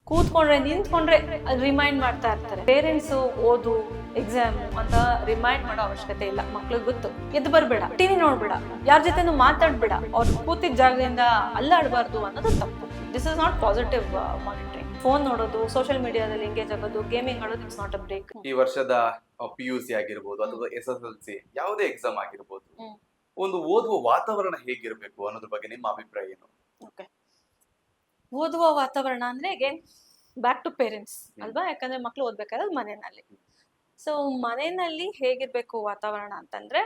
ಕೂತ್ಕೊಂಡ್ರೆ ನಿಂತ್ಕೊಂಡ್ರೆ ರಿಮೈಂಡ್ ಮಾಡ್ತಾ ಇರ್ತಾರೆ. ಪೇರೆಂಟ್ಸ್ ಓದು ಎಕ್ಸಾಮ್ ಅಂತ ರಿಮೈಂಡ್ ಮಾಡೋ ಅವಶ್ಯಕತೆ ಇಲ್ಲ. ಮಕ್ಳಿಗೆ ಗೊತ್ತು, ಎದ್ದು ಬರ್ಬೇಡ, ಟಿವಿ ನೋಡ್ಬೇಡ, ಯಾರ ಜೊತೆನೂ ಮಾತಾಡ್ಬೇಡ, ಅವ್ರು ಕೂತಿದ್ದ ಜಾಗದಿಂದ ಅಲ್ಲಾಡಬಾರ್ದು ಅನ್ನೋದು ತಪ್ಪು. This is not positive monitoring. Phone ನೋಡೋದು, ಸೋಷಿಯಲ್ ಮೀಡಿಯಾದಲ್ಲಿ ಎಂಗೇಜ್ ಆಗೋದು, ಗೇಮಿಂಗ್ ಆಡೋದು, ಇಟ್ಸ್ ನಾಟ್ ಅ ಬ್ರೇಕ್. ಈ ವರ್ಷದ PUC ಆಗಿರ್ಬೋದು ಅಥವಾ SSLC ಯಾವುದೇ ಎಕ್ಸಾಮ್ ಆಗಿರ್ಬೋದು, ಒಂದು ಓದುವ ವಾತಾವರಣ ಹೇಗಿರ್ಬೇಕು ಅನ್ನೋದ್ರ ಬಗ್ಗೆ ನಿಮ್ಮ ಅಭಿಪ್ರಾಯ ಏನು? ಓಕೆ, ಓದುವ ವಾತಾವರಣ ಅಂದ್ರೆ ಅಗೇನ್ ಬ್ಯಾಕ್ ಟು ಪೇರೆಂಟ್ಸ್ ಅಲ್ವಾ? ಯಾಕಂದ್ರೆ ಮಕ್ಳು ಓದ್ಬೇಕಾದ್ರೆ ಮನೆಯಲ್ಲಿ. ಸೊ ಮನೆಯಲ್ಲಿ ಹೇಗಿರ್ಬೇಕು ವಾತಾವರಣ ಅಂತಂದ್ರೆ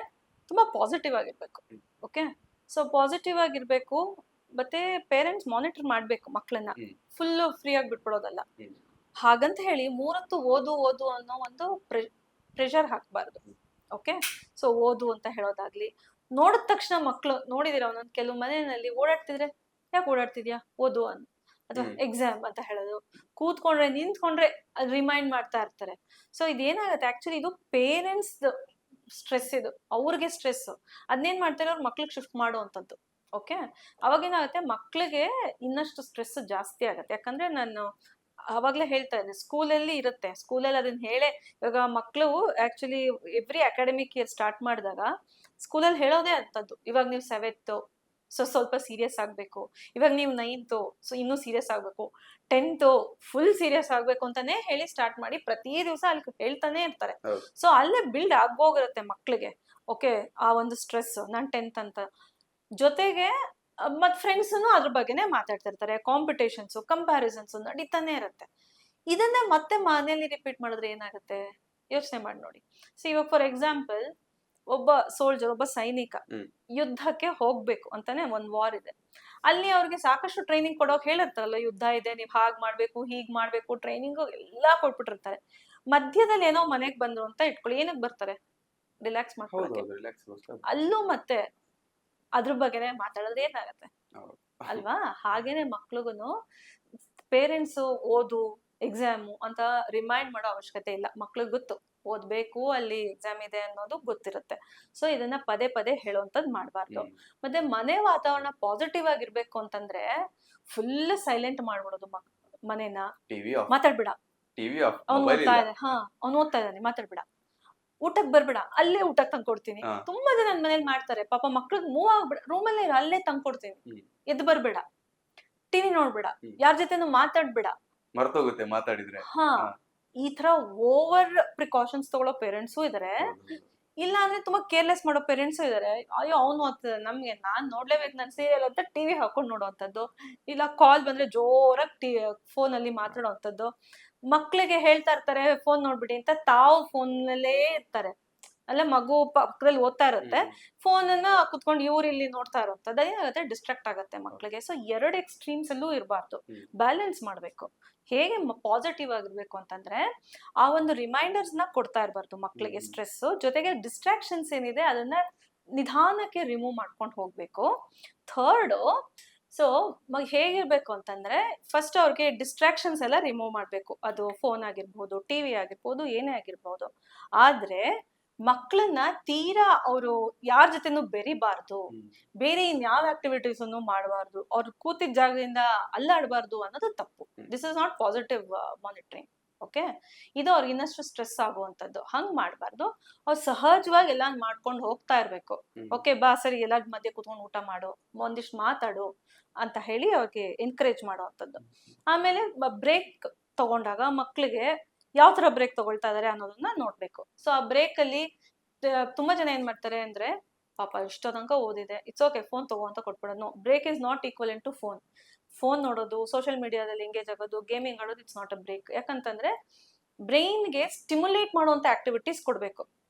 ತುಂಬಾ ಪಾಸಿಟಿವ್ ಆಗಿರ್ಬೇಕು. ಓಕೆ, ಸೊ ಪಾಸಿಟಿವ್ ಆಗಿರ್ಬೇಕು. ಮತ್ತೆ ಪೇರೆಂಟ್ಸ್ ಮಾನಿಟರ್ ಮಾಡ್ಬೇಕು ಮಕ್ಳನ್ನ, ಫುಲ್ ಫ್ರೀ ಆಗಿ ಬಿಟ್ಬಿಡೋದಲ್ಲ. ಹಾಗಂತ ಹೇಳಿ ಮೂರತ್ತು ಓದು ಓದು ಅನ್ನೋ ಒಂದು ಪ್ರೆಷರ್ ಹಾಕ್ಬಾರ್ದು. ಓಕೆ, ಸೊ ಓದು ಅಂತ ಹೇಳೋದಾಗ್ಲಿ, ನೋಡಿದ ತಕ್ಷಣ ಮಕ್ಳು ನೋಡಿದಿರ ಒಂದೊಂದು ಕೆಲವು ಮನೆಯಲ್ಲಿ ಓಡಾಡ್ತಿದ್ರೆ ಯಾಕೆ ಓಡಾಡ್ತಿದ್ಯಾ ಓದು ಅಂತ, ಅಥವಾ ಎಕ್ಸಾಮ್ ಅಂತ ಹೇಳೋದು, ಕೂತ್ಕೊಂಡ್ರೆ ನಿಂತ್ಕೊಂಡ್ರೆ ರಿಮೈಂಡ್ ಮಾಡ್ತಾ ಇರ್ತಾರೆ. ಸೊ ಇದೇನಾಗುತ್ತೆ ಆಕ್ಚುಲಿ, ಇದು ಪೇರೆಂಟ್ಸ್ ಸ್ಟ್ರೆಸ್, ಇದು ಅವ್ರಿಗೆ ಸ್ಟ್ರೆಸ್. ಅದನ್ನೇನ್ ಮಾಡ್ತಾರೆ, ಅವ್ರ ಮಕ್ಳಿಗೆ ಶಿಫ್ಟ್ ಮಾಡುವಂಥದ್ದು. ಓಕೆ, ಅವಾಗೇನಾಗುತ್ತೆ ಮಕ್ಳಿಗೆ ಇನ್ನಷ್ಟು ಸ್ಟ್ರೆಸ್ ಜಾಸ್ತಿ ಆಗುತ್ತೆ. ಯಾಕಂದ್ರೆ ನಾನು ಅವಾಗ್ಲೇ ಹೇಳ್ತಾ ಇದ್ದೆ, ಸ್ಕೂಲಲ್ಲಿ ಇರುತ್ತೆ, ಸ್ಕೂಲಲ್ಲಿ ಅದನ್ನ ಹೇಳೇ, ಇವಾಗ ಮಕ್ಳು actually every academic year start ಮಾಡಿದಾಗ ಸ್ಕೂಲಲ್ಲಿ ಹೇಳೋದೇ ಅಂತದ್ದು, ಇವಾಗ ನೀವು 7th ಸೊ ಸ್ವಲ್ಪ ಸೀರಿಯಸ್ ಆಗ್ಬೇಕು, ಇವಾಗ ನೀವು 9th ಸೊ ಇನ್ನೂ ಸೀರಿಯಸ್ ಆಗ್ಬೇಕು, 10th ಫುಲ್ ಸೀರಿಯಸ್ ಆಗ್ಬೇಕು ಅಂತಾನೆ ಹೇಳಿ ಸ್ಟಾರ್ಟ್ ಮಾಡಿ ಪ್ರತಿ ದಿವಸ ಅಲ್ಲಿ ಹೇಳ್ತಾನೆ ಇರ್ತಾರೆ. ಸೊ ಅಲ್ಲೇ ಬಿಲ್ಡ್ ಆಗೋಗಿರುತ್ತೆ ಮಕ್ಳಿಗೆ. ಓಕೆ, ಆ ಒಂದು ಸ್ಟ್ರೆಸ್, ನಾನ್ 10th ಅಂತ. ಜೊತೆಗೆ ಮತ್ ಫ್ರೆಂಡ್ಸ್ನು ಅದ್ರ ಬಗ್ಗೆನೆ ಮಾತಾಡ್ತಿರ್ತಾರೆ, ಕಾಂಪಿಟೇಷನ್ಸ್, ಕಂಪ್ಯಾರಿಸನ್ಸ್ ನಡೀತಾನೆ ಇರುತ್ತೆ. ಇದನ್ನ ಮತ್ತೆ ಮನೆಯಲ್ಲಿ ರಿಪೀಟ್ ಮಾಡಿದ್ರೆ ಏನಾಗುತ್ತೆ ಯೋಚನೆ ಮಾಡಿ ನೋಡಿ. ಸೊ ಇವಾಗ ಫಾರ್ ಎಕ್ಸಾಂಪಲ್, ಒಬ್ಬ ಸೋಲ್ಜರ್, ಒಬ್ಬ ಸೈನಿಕ ಯುದ್ಧಕ್ಕೆ ಹೋಗ್ಬೇಕು ಅಂತಾನೆ ಒಂದ್ ವಾರ್ ಇದೆ, ಅಲ್ಲಿ ಅವ್ರಿಗೆ ಸಾಕಷ್ಟು ಟ್ರೈನಿಂಗ್ ಕೊಡೋಕ್ ಹೇಳಿರ್ತಾರಲ್ಲ, ಯುದ್ಧ ಇದೆ, ನೀವ್ ಹಾಗ್ ಮಾಡ್ಬೇಕು, ಹೀಗ್ ಮಾಡ್ಬೇಕು, ಟ್ರೈನಿಂಗ್ ಎಲ್ಲಾ ಕೊಟ್ಬಿಟ್ಟಿರ್ತಾರೆ. ಮಧ್ಯದಲ್ಲಿ ಏನೋ ಮನೆಗ್ ಬಂದ್ರು ಅಂತ ಇಟ್ಕೊಳ್ಳಿ, ಏನಕ್ ಬರ್ತಾರೆ? ರಿಲ್ಯಾಕ್ಸ್ ಮಾಡ್ಕೊಳ್ಳೋಕೆ. ಅಲ್ಲೂ ಮತ್ತೆ ಅದ್ರ ಬಗ್ಗೆನೆ ಮಾತಾಡೋದ್ರೆ ಏನಾಗತ್ತೆ ಅಲ್ವಾ? ಹಾಗೇನೆ ಮಕ್ಳಿಗೂ ಪೇರೆಂಟ್ಸ್ ಓದು ಎಕ್ಸಾಮು ಅಂತ ರಿಮೈಂಡ್ ಮಾಡೋ ಅವಶ್ಯಕತೆ ಇಲ್ಲ. ಮಕ್ಳಿಗೆ ಗೊತ್ತು, ಓದ್ಬೇಕು, ಅಲ್ಲಿ ಎಕ್ಸಾಮ್ ಇದೆ ಅನ್ನೋದು ಗೊತ್ತಿರುತ್ತೆ. ಸೊ ಇದನ್ನ ಪದೇ ಪದೇ ಹೇಳುವಂತದ್ ಮಾಡ್ಬಾರ್ದು. ಮತ್ತೆ ಮನೆ ವಾತಾವರಣ ಪಾಸಿಟಿವ್ ಆಗಿರ್ಬೇಕು ಅಂತಂದ್ರೆ ಫುಲ್ ಸೈಲೆಂಟ್ ಮಾಡ್ಬಿಡೋದು ಮನೇನ. ಮಾತಾಡ್ಬೇಡ, ಅವ್ನು ಓದ್ತಾ ಇದ್ದಾನೆ, ಅವ್ನು ಓದ್ತಾ ಇದ್ದಾನೆ, ಮಾತಾಡ್ಬೇಡ, ಊಟಕ್ ಬರ್ಬೇಡ, ಅಲ್ಲೇ ಊಟಕ್ ತಂದ್ಕೊಡ್ತೀನಿ. ತುಂಬಾ ಜನ ನನ್ ಮನೇಲಿ ಮಾಡ್ತಾರೆ ಪಾಪ, ಮಕ್ಳಿಗೆ ಮೂವ್ ಆಗ್ಬೇಡ, ರೂಮಲ್ಲೇ ಅಲ್ಲೇ ತಂದ್ಕೊಡ್ತೀನಿ, ಎದ್ದು ಬರ್ಬೇಡ, ಟಿವಿ ನೋಡ್ಬೇಡ, ಯಾರ ಜೊತೆನೂ ಮಾತಾಡ್ಬೇಡ, ಮರ್ತೋಗುತ್ತೆ ಮಾತಾಡಿದ್ರೆ. ಈ ತರ ಓವರ್ ಪ್ರಿಕಾಷನ್ಸ್ ತಗೊಳ್ಳೋ ಪೇರೆಂಟ್ಸು ಇದಾರೆ. ಇಲ್ಲ ಅಂದ್ರೆ ತುಂಬಾ ಕೇರ್ಲೆಸ್ ಮಾಡೋ ಪೇರೆಂಟ್ಸು ಇದಾರೆ. ಅಯ್ಯೋ ಅವ್ನು ಓದ್ತದೆ, ನಮ್ಗೆ ನಾನ್ ನೋಡ್ಲೇಬೇಕು ನನ್ ಸೀರಿಯಲ್ ಅಂತ ಟಿವಿ ಹಾಕೊಂಡ್ ನೋಡುವಂಥದ್ದು, ಇಲ್ಲ ಕಾಲ್ ಬಂದ್ರೆ ಜೋರಾಗಿ ಫೋನ್ ಅಲ್ಲಿ ಮಾತಾಡೋವಂಥದ್ದು. ಮಕ್ಳಿಗೆ ಹೇಳ್ತಾ ಇರ್ತಾರೆ ಫೋನ್ ನೋಡ್ಬಿಡಿ ಅಂತ, ತಾವು ಫೋನ್ ನಲ್ಲೇ ಇರ್ತಾರೆ. ಅಲ್ಲ ಮಗು ಪಕ್ಕದಲ್ಲಿ ಓದ್ತಾ ಇರುತ್ತೆ, ಫೋನ್ ಅನ್ನ ಕುತ್ಕೊಂಡು ಇವ್ರು ಇಲ್ಲಿ ನೋಡ್ತಾ ಇರೋಂಥದ್ದು. ಅದೇನಾಗುತ್ತೆ, ಡಿಸ್ಟ್ರಾಕ್ಟ್ ಆಗುತ್ತೆ ಮಕ್ಳಿಗೆ. ಸೊ ಎರಡು ಎಕ್ಸ್ಟ್ರೀಮ್ಸ್ ಅಲ್ಲೂ ಇರಬಾರ್ದು, ಬ್ಯಾಲೆನ್ಸ್ ಮಾಡ್ಬೇಕು. ಹೇಗೆ ಪಾಸಿಟಿವ್ ಆಗಿರ್ಬೇಕು ಅಂತಂದ್ರೆ, ಆ ಒಂದು ರಿಮೈಂಡರ್ಸ್ ನ ಕೊಡ್ತಾ ಇರಬಾರ್ದು ಮಕ್ಳಿಗೆ. ಸ್ಟ್ರೆಸ್ ಜೊತೆಗೆ ಡಿಸ್ಟ್ರಾಕ್ಷನ್ಸ್ ಏನಿದೆ ಅದನ್ನ ನಿಧಾನಕ್ಕೆ ರಿಮೂವ್ ಮಾಡ್ಕೊಂಡು ಹೋಗ್ಬೇಕು. ಥರ್ಡ್, ಸೊ ಹೇಗಿರ್ಬೇಕು ಅಂತಂದ್ರೆ, ಫಸ್ಟ್ ಅವ್ರಿಗೆ ಡಿಸ್ಟ್ರಾಕ್ಷನ್ಸ್ ಎಲ್ಲ ರಿಮೂವ್ ಮಾಡ್ಬೇಕು. ಅದು ಫೋನ್ ಆಗಿರ್ಬೋದು, ಟಿವಿ ಆಗಿರ್ಬೋದು, ಏನೇ ಆಗಿರ್ಬೋದು. ಆದ್ರೆ ಮಕ್ಕಳನ್ನ ತೀರಾ ಅವರು ಯಾರ ಜೊತೆನೂ ಬೆರಿಬಾರ್ದು, ಬೇರೆ ಇನ್ಯಾವ ಆಕ್ಟಿವಿಟೀಸ್ ಅನ್ನು ಮಾಡಬಾರ್ದು, ಅವ್ರು ಕೂತಿದ್ದ ಜಾಗದಿಂದ ಅಲ್ಲಾಡಬಾರ್ದು ಅನ್ನೋದು ತಪ್ಪು. This is not positive monitoring. Okay, ಇದು ಅವ್ರಿಗೆ ಇನ್ನಷ್ಟು ಸ್ಟ್ರೆಸ್ ಆಗುವಂಥದ್ದು. ಹಂಗ್ ಮಾಡಬಾರ್ದು. ಅವ್ರು ಸಹಜವಾಗಿ ಎಲ್ಲಾ ಮಾಡ್ಕೊಂಡು ಹೋಗ್ತಾ ಇರ್ಬೇಕು. ಓಕೆ ಬಾ ಸರಿ, ಎಲ್ಲಾ ಮಧ್ಯೆ ಕೂತ್ಕೊಂಡು ಊಟ ಮಾಡು, ಒಂದಿಷ್ಟು ಮಾತಾಡು ಅಂತ ಹೇಳಿ ಅವ್ರಿಗೆ ಎನ್ಕರೇಜ್ ಮಾಡುವಂಥದ್ದು. ಆಮೇಲೆ ಬ್ರೇಕ್ ತಗೊಂಡಾಗ ಮಕ್ಳಿಗೆ ಯಾವ ತರ ಬ್ರೇಕ್ ತಗೊಳ್ತಾ ಇದಾರೆ ಅನ್ನೋದನ್ನ ನೋಡ್ಬೇಕು. ಸೊ ಆ ಬ್ರೇಕ್ ಅಲ್ಲಿ ತುಂಬಾ ಜನ ಏನ್ ಮಾಡ್ತಾರೆ ಅಂದ್ರೆ, ಪಾಪ ಇಷ್ಟೋ ತನಕ ಓದಿದೆ, ಇಟ್ಸ್ ಓಕೆ, ಫೋನ್ ತಗೋ ಅಂತ ಕೊಟ್ಬಿಡೋದು. Break is not equal to phone. Phone ನೋಡೋದು, ಸೋಷಿಯಲ್ ಮೀಡಿಯಾದಲ್ಲಿ ಎಂಗೇಜ್ ಆಗೋದು, ಗೇಮಿಂಗ್ ಆಡೋದು, ಇಟ್ಸ್ ನಾಟ್ ಅ ಬ್ರೇಕ್. ಯಾಕಂತಂದ್ರೆ ಬ್ರೈನ್ಗೆ ಸ್ಟಿಮ್ಯುಲೇಟ್ ಮಾಡುವಂತ ಆಕ್ಟಿವಿಟೀಸ್ ಕೊಡ್ಬೇಕು.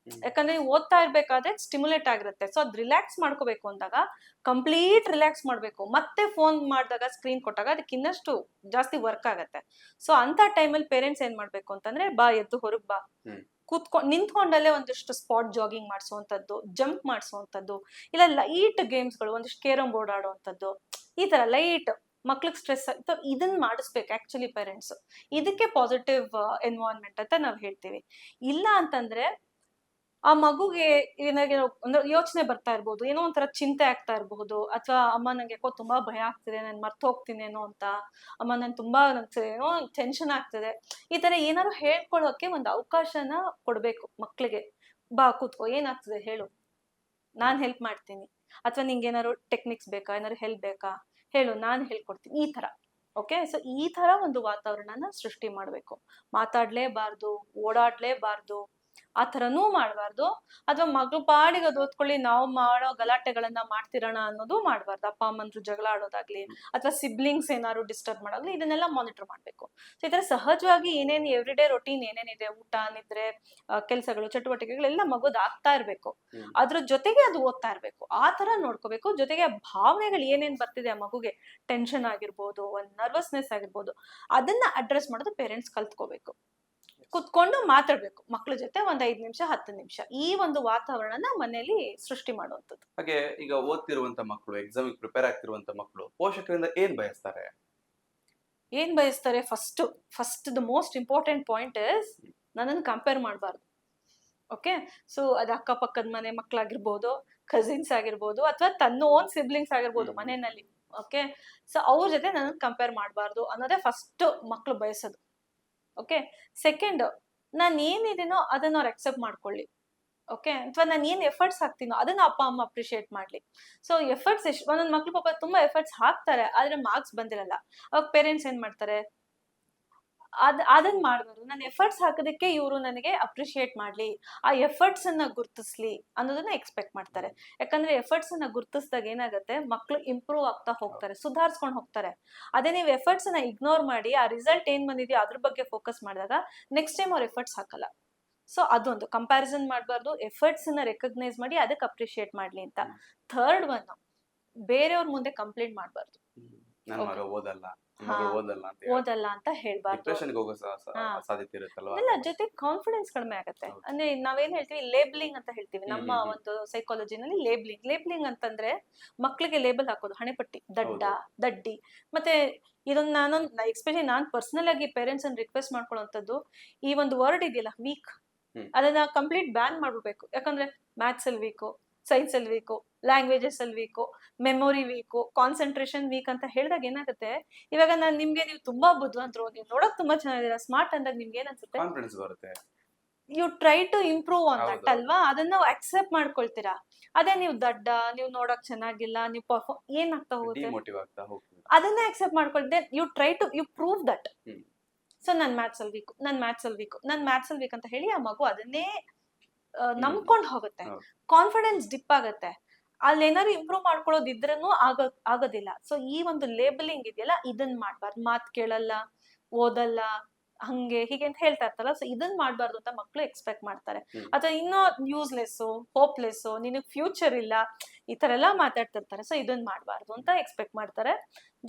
ಯಾಕಂದ್ರೆ ಓದ್ತಾ ಇರ್ಬೇಕಾದ್ರೆ ಸ್ಟಿಮ್ಯುಲೇಟ್ ಆಗಿರುತ್ತೆ. ಸೊ ಅದ್ ರಿಲ್ಯಾಕ್ಸ್ ಮಾಡ್ಕೋಬೇಕು ಅಂದಾಗ ಕಂಪ್ಲೀಟ್ ರಿಲ್ಯಾಕ್ಸ್ ಮಾಡ್ಬೇಕು. ಮತ್ತೆ ಫೋನ್ ಮಾಡಿದಾಗ, ಸ್ಕ್ರೀನ್ ಕೊಟ್ಟಾಗ ಅದಕ್ಕೆ ಇನ್ನಷ್ಟು ಜಾಸ್ತಿ ವರ್ಕ್ ಆಗತ್ತೆ. ಸೊ ಅಂತ ಟೈಮಲ್ಲಿ ಪೇರೆಂಟ್ಸ್ ಏನ್ ಮಾಡ್ಬೇಕು ಅಂತಂದ್ರೆ, ಬಾ ಎದ್ದು ಹೊರಗ್ ಬಾ, ನಿಂತ್ಕೊಂಡಲ್ಲೇ ಒಂದಿಷ್ಟು ಸ್ಪಾಟ್ ಜಾಗಿಂಗ್ ಮಾಡಿಸುವಂಥದ್ದು, ಜಂಪ್ ಮಾಡಿಸುವಂಥದ್ದು, ಇಲ್ಲ ಲೈಟ್ ಗೇಮ್ಸ್ಗಳು, ಒಂದಿಷ್ಟು ಕೇರಂ ಬೋರ್ಡ್ ಆಡುವಂಥದ್ದು, ಈ ತರ ಲೈಟ್ ಮಕ್ಳಿಗೆ ಸ್ಟ್ರೆಸ್ ಆಗ್ತದೆ, ಇದನ್ನ ಮಾಡಿಸ್ಬೇಕು ಆಕ್ಚುಲಿ ಪೇರೆಂಟ್ಸ್. ಇದಕ್ಕೆ ಪಾಸಿಟಿವ್ ಎನ್ವೈರನ್ಮೆಂಟ್ ಅಂತ ನಾವ್ ಹೇಳ್ತೀವಿ. ಇಲ್ಲ ಅಂತಂದ್ರೆ ಆ ಮಗುಗೆ ಏನಾಗೆ ಒಂದು ಯೋಚನೆ ಬರ್ತಾ ಇರ್ಬೋದು, ಏನೋ ಒಂಥರ ಚಿಂತೆ ಆಗ್ತಾ ಇರಬಹುದು, ಅಥವಾ ಅಮ್ಮ ನಂಗೆ ಯಾಕೋ ತುಂಬಾ ಭಯ ಆಗ್ತಿದೆ, ನಾನು ಮರ್ತು ಹೋಗ್ತೀನೇನೋ ಅಂತ, ಅಮ್ಮ ನನ್ ತುಂಬಾ ಏನೋ ಟೆನ್ಷನ್ ಆಗ್ತಿದೆ, ಈ ತರ ಏನಾದ್ರು ಹೇಳ್ಕೊಳ್ಳೋಕೆ ಒಂದು ಅವಕಾಶನ ಕೊಡ್ಬೇಕು ಮಕ್ಳಿಗೆ. ಬಾ ಕೂತ್ಕೋ, ಏನಾಗ್ತದೆ ಹೇಳು, ನಾನ್ ಹೆಲ್ಪ್ ಮಾಡ್ತೀನಿ, ಅಥವಾ ನಿಂಗೆ ಏನಾದ್ರು ಟೆಕ್ನಿಕ್ಸ್ ಬೇಕಾ, ಏನಾದ್ರು ಹೆಲ್ಪ್ ಬೇಕಾ ಹೇಳು, ನಾನ್ ಹೇಳ್ಕೊಡ್ತೀನಿ, ಈ ತರ. ಓಕೆ, ಸೊ ಈ ತರ ಒಂದು ವಾತಾವರಣನ ಸೃಷ್ಟಿ ಮಾಡ್ಬೇಕು. ಮಾತಾಡ್ಲೇಬಾರ್ದು, ಓಡಾಡ್ಲೇಬಾರ್ದು, ಆ ಥರನೂ ಮಾಡಬಾರ್ದು. ಅಥವಾ ಮಗಳು ಪಾಡಿಗೆ ಅದು ಓದ್ಕೊಳ್ಳಿ, ನಾವು ಮಾಡೋ ಗಲಾಟೆಗಳನ್ನ ಮಾಡ್ತಿರೋಣ ಅನ್ನೋದು ಮಾಡಬಾರ್ದು. ಅಪ್ಪ ಅಮ್ಮಂದ್ರು ಜಗಳ ಆಡೋದಾಗ್ಲಿ, ಅಥವಾ ಸಿಬ್ಲಿಂಗ್ಸ್ ಏನಾದ್ರು ಡಿಸ್ಟರ್ಬ್ ಮಾಡೋದಾಗ್ಲಿ, ಇದನ್ನೆಲ್ಲ ಮಾನಿಟರ್ ಮಾಡ್ಬೇಕು. ಸೊ ಈ ತರ ಸಹಜವಾಗಿ ಏನೇನು ಎವ್ರಿಡೇ ರೊಟೀನ್ ಏನೇನಿದೆ, ಊಟ, ನಿದ್ರೆ, ಕೆಲಸಗಳು, ಚಟುವಟಿಕೆಗಳೆಲ್ಲ ಮಗುದ್ ಆಗ್ತಾ ಇರ್ಬೇಕು. ಅದ್ರ ಜೊತೆಗೆ ಅದು ಓದ್ತಾ ಇರ್ಬೇಕು, ಆ ತರ ನೋಡ್ಕೋಬೇಕು. ಜೊತೆಗೆ ಭಾವನೆಗಳು ಏನೇನ್ ಬರ್ತಿದೆ ಆ ಮಗುಗೆ, ಟೆನ್ಷನ್ ಆಗಿರ್ಬೋದು, ಒಂದ್ ನರ್ವಸ್ನೆಸ್ ಆಗಿರ್ಬೋದು, ಅದನ್ನ ಅಡ್ರೆಸ್ ಮಾಡೋದು ಪೇರೆಂಟ್ಸ್ ಕಲ್ತ್ಕೋಬೇಕು. ಕುತ್ಕೊಂಡು ಮಾತಾಡ್ಬೇಕು ಮಕ್ಳ ಜೊತೆ ಒಂದ್ 5 ನಿಮಿಷ 10 ನಿಮಿಷ. ಈ ಒಂದು ವಾತಾವರಣನ ಮನೆಯಲ್ಲಿ ಸೃಷ್ಟಿ ಮಾಡುವಂಥದ್ದು. ಹಾಗೆ ಈಗ ಓದ್ತಿರುವಂತ ಮಕ್ಕಳು, ಎಕ್ಸಾಮ್ ಪ್ರಿಪೇರ್ ಆಗ್ತಿರುವಂತ ಮಕ್ಕಳು ಪೋಷಕರಿಂದ ಏನ್ ಬಯಸ್ತಾರೆ? First the most important point is, ನನ್ನನ್ನು ಕಂಪೇರ್ ಮಾಡಬಾರ್ದು. ಓಕೆ, ಸೊ ಅದು ಅಕ್ಕಪಕ್ಕದ ಮನೆ ಮಕ್ಳಾಗಿರ್ಬೋದು, ಕಸಿನ್ಸ್ ಆಗಿರ್ಬೋದು, ಅಥವಾ ತನ್ನ ಓನ್ ಸಿಬ್ಲಿಂಗ್ಸ್ ಆಗಿರ್ಬೋದು ಮನೆಯಲ್ಲಿ. ಓಕೆ, ಸೊ ಅವ್ರ ಜೊತೆ ನನ್ನನ್ನು ಕಂಪೇರ್ ಮಾಡಬಾರ್ದು ಅನ್ನೋದೇ ಫಸ್ಟ್ ಮಕ್ಳು ಬಯಸೋದು. ಓಕೆ, ಸೆಕೆಂಡ್, ನಾನು ಏನಿದೀನೋ ಅದನ್ನ ಅವ್ರು ಅಕ್ಸೆಪ್ಟ್ ಮಾಡ್ಕೊಳ್ಳಿ. ಓಕೆ, ಅಥವಾ ನಾನು ಏನ್ ಎಫರ್ಟ್ಸ್ ಹಾಕ್ತೀನೋ ಅದನ್ನ ಅಪ್ಪ ಅಮ್ಮ ಅಪ್ರಿಶಿಯೇಟ್ ಮಾಡ್ಲಿ. ಸೊ ಎಫರ್ಟ್ಸ್ ಒಂದೊಂದ್ ಮಕ್ಳು ಪಾಪ ತುಂಬಾ ಎಫರ್ಟ್ಸ್ ಹಾಕ್ತಾರೆ, ಆದ್ರೆ ಮಾರ್ಕ್ಸ್ ಬಂದಿರಲ್ಲ. ಅವಾಗ ಪೇರೆಂಟ್ಸ್ ಏನ್ ಮಾಡ್ತಾರೆ, ಅದನ್ನ ಮಾಡ್ಬಾರ್ದು, ನಾನು ಎಫರ್ಟ್ಸ್ ಹಾಕೋದಕ್ಕೆ ಇವರು ನನಗೆ ಅಪ್ರಿಶಿಯೇಟ್ ಮಾಡ್ಲಿ, ಆ ಎಫರ್ಟ್ಸ್ ಅನ್ನ ಗುರ್ತಿಸ್ಲಿ ಅನ್ನೋದನ್ನ ಎಕ್ಸ್ಪೆಕ್ಟ್ ಮಾಡ್ತಾರೆ. ಯಾಕಂದ್ರೆ ಎಫರ್ಟ್ಸ್ ಅನ್ನ ಗುರ್ತಿಸಿದಾಗ ಏನಾಗುತ್ತೆ, ಮಕ್ಳು ಇಂಪ್ರೂವ್ ಆಗ್ತಾ ಹೋಗ್ತಾರೆ, ಸುಧಾರಿಸ್ಕೊಂಡು ಹೋಗ್ತಾರೆ. ಅದೇ ನೀವು ಎಫರ್ಟ್ಸ್ ಅನ್ನ ಇಗ್ನೋರ್ ಮಾಡಿ ಆ ರಿಸಲ್ಟ್ ಏನ್ ಬಂದಿದೆಯೋ ಅದ್ರ ಬಗ್ಗೆ ಫೋಕಸ್ ಮಾಡಿದಾಗ ನೆಕ್ಸ್ಟ್ ಟೈಮ್ ಅವ್ರು ಎಫರ್ಟ್ಸ್ ಹಾಕಲ್ಲ. ಸೊ ಅದೊಂದು ಕಂಪ್ಯಾರಿಸನ್ ಮಾಡಬಾರ್ದು, ಎಫರ್ಟ್ಸ್ ಅನ್ನ ರೆಕಗ್ನೈಸ್ ಮಾಡಿ ಅದಕ್ಕೆ ಅಪ್ರಿಶಿಯೇಟ್ ಮಾಡ್ಲಿ ಅಂತ. ಥರ್ಡ್ ಒನ್, ಬೇರೆಯವ್ರ ಮುಂದೆ ಕಂಪ್ಲೇಂಟ್ ಮಾಡಬಾರ್ದು. ಓದಲ್ಲ ಅಂತ ಹೇಳ್ಬಾರ್ದು. ಜೊತೆ ಕಾನ್ಫಿಡೆನ್ಸ್ ಕಡಿಮೆ ಆಗುತ್ತೆ. ಅಂದ್ರೆ ನಾವೇನ್ ಹೇಳ್ತೀವಿ, ಲೇಬಲಿಂಗ್ ಅಂತ ಹೇಳ್ತೀವಿ ನಮ್ಮ ಒಂದು ಸೈಕಾಲಜಿನಲ್ಲಿ. ಲೇಬಲಿಂಗ್ ಅಂತಂದ್ರೆ ಮಕ್ಳಿಗೆ ಲೇಬಲ್ ಹಾಕೋದು, ಹಣೆಪಟ್ಟಿ, ದಡ್ಡ, ದಡ್ಡಿ. ಮತ್ತೆ ಇದನ್ನ ಎಸ್ಪೆಷಲಿ ನಾನ್ ಪರ್ಸನಲ್ ಆಗಿ ಪೇರೆಂಟ್ಸ್ ಅನ್ನ ರಿಕ್ವೆಸ್ಟ್ ಮಾಡ್ಕೊಳ್ಳುವಂಥದ್ದು, ಈ ಒಂದು ವರ್ಡ್ ಇದೆಯಲ್ಲ ವೀಕ್, ಅದನ್ನ ಕಂಪ್ಲೀಟ್ ಬ್ಯಾನ್ ಮಾಡ್ಬಿಡ್ಬೇಕು. ಯಾಕಂದ್ರೆ ಮ್ಯಾಥ್ಸ್ ಅಲ್ಲಿ ವೀಕು, ಸೈನ್ಸ್ ಅಲ್ಲಿ ವೀಕು, ಲ್ಯಾಂಗ್ವೇಜಸ್ ಅಲ್ಲಿ weak, memory weak, concentration weak ಅಂತ ಹೇಳಿದಾಗ ಏನಾಗುತ್ತೆ, ಇವಾಗ ನೀವು ತುಂಬಾ ಬುದ್ಧಿವಂತರು, ನೀವು ನೋಡಕ್ ತುಂಬಾ ಚೆನ್ನಾಗಿದ್ದೀರಾ, ಸ್ಮಾರ್ಟ್ ಅಂದಾಗ ನಿಮ್ಗೆ ಏನ್ ಅನ್ಸುತ್ತೆ, ಕಾನ್ಫಿಡೆನ್ಸ್ ಬರುತ್ತೆ. You try to improve on that ಅಲ್ವಾ, ಅದನ್ನ ಅಕ್ಸೆಪ್ಟ್ ಮಾಡ್ಕೊಳ್ತೀರಾ. ಅದೇ ನೀವು ದಡ್ಡ, ನೀವು ನೋಡಕ್ ಚೆನ್ನಾಗಿಲ್ಲ, ನೀವು ಏನಾಗ್ತಾ ಹೋಗುತ್ತೆ, ಅದನ್ನ ಅಕ್ಸೆಪ್ಟ್ ಮಾಡ್ಕೊಳ್ದೆ you try to you prove that. So ನನ್ ಮ್ಯಾಥ್ಸ್ ಅಲ್ಲಿ ವೀಕ್ ಅಂತ ಹೇಳಿ ಆ ಮಗು ಅದನ್ನೇ ನಂಬ್ಕೊಂಡ್ ಹೋಗುತ್ತೆ, ಕಾನ್ಫಿಡೆನ್ಸ್ ಡಿಪ್ ಆಗುತ್ತೆ. ಅಲ್ಲಿ ಏನಾದ್ರು ಇಂಪ್ರೂವ್ ಮಾಡ್ಕೊಳ್ಳೋದಿದ್ರೂ ಆಗೋದಿಲ್ಲ. ಸೊ ಈ ಒಂದು ಲೇಬಲಿಂಗ್ ಇದೆಯಲ್ಲ, ಇದನ್ ಮಾಡ್ಬಾರ್ದು. ಮಾತ್ ಕೇಳಲ್ಲ, ಓದಲ್ಲ, ಹಂಗೆ ಹೀಗೆ ಅಂತ ಹೇಳ್ತಾ ಇರ್ತಾರಲ್ಲ, ಸೊ ಇದನ್ ಮಾಡ್ಬಾರ್ದು ಅಂತ ಮಕ್ಳು ಎಕ್ಸ್ಪೆಕ್ಟ್ ಮಾಡ್ತಾರೆ. ಅಥವಾ ಇನ್ನೂ ಯೂಸ್ಲೆಸ್, ಹೋಪ್ಲೆಸ್, ನಿನಗ್ ಫ್ಯೂಚರ್ ಇಲ್ಲ, ಈ ತರ ಎಲ್ಲ ಮಾತಾಡ್ತಿರ್ತಾರೆ. ಸೊ ಇದನ್ ಮಾಡ್ಬಾರ್ದು ಅಂತ ಎಕ್ಸ್ಪೆಕ್ಟ್ ಮಾಡ್ತಾರೆ.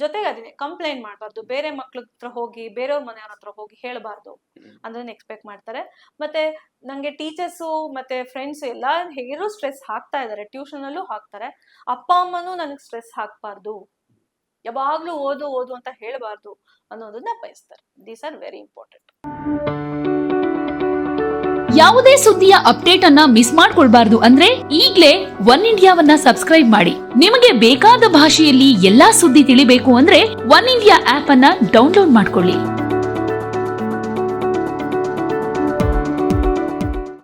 ಜೊತೆಗೆ ಅದನ್ನೇ ಕಂಪ್ಲೇಂಟ್ ಮಾಡ್ಬಾರ್ದು, ಬೇರೆ ಮಕ್ಳ ಹತ್ರ ಹೋಗಿ, ಬೇರೆಯವ್ರ ಮನೆಯವ್ರ ಹತ್ರ ಹೋಗಿ ಹೇಳ್ಬಾರ್ದು ಅದನ್ನ ಎಕ್ಸ್ಪೆಕ್ಟ್ ಮಾಡ್ತಾರೆ. ಮತ್ತೆ ನಂಗೆ ಟೀಚರ್ಸು ಮತ್ತೆ ಫ್ರೆಂಡ್ಸ್ ಎಲ್ಲ ಹೇಗೂ ಸ್ಟ್ರೆಸ್ ಹಾಕ್ತಾ ಇದಾರೆ, ಟ್ಯೂಷನ್ ಅಲ್ಲೂ ಹಾಕ್ತಾರೆ. ಅಪ್ಪ ಅಮ್ಮನೂ ನನಗ್ ಸ್ಟ್ರೆಸ್ ಹಾಕ್ಬಾರ್ದು, ಯಾವಾಗ್ಲೂ ಓದು ಅಂತ ಹೇಳ್ಬಾರ್ದು ಅನ್ನೋದನ್ನ ಬಯಸ್ತಾರೆ. These are very important. ಯಾವುದೇ ಸುದ್ದಿಯ ಅಪ್ಡೇಟ್ ಅನ್ನ ಮಿಸ್ ಮಾಡ್ಕೊಳ್ಬಾರ್ದು ಅಂದ್ರೆ ಈಗ್ಲೇ ಒನ್ ಇಂಡಿಯಾವನ್ನ ಸಬ್ಸ್ಕ್ರೈಬ್ ಮಾಡಿ. ನಿಮಗೆ ಬೇಕಾದ ಭಾಷೆಯಲ್ಲಿ ಎಲ್ಲಾ ಸುದ್ದಿ ತಿಳಿಬೇಕು ಅಂದ್ರೆ ಒನ್ ಇಂಡಿಯಾ ಆಪ್ ಅನ್ನ ಡೌನ್ಲೋಡ್ ಮಾಡ್ಕೊಳ್ಳಿ.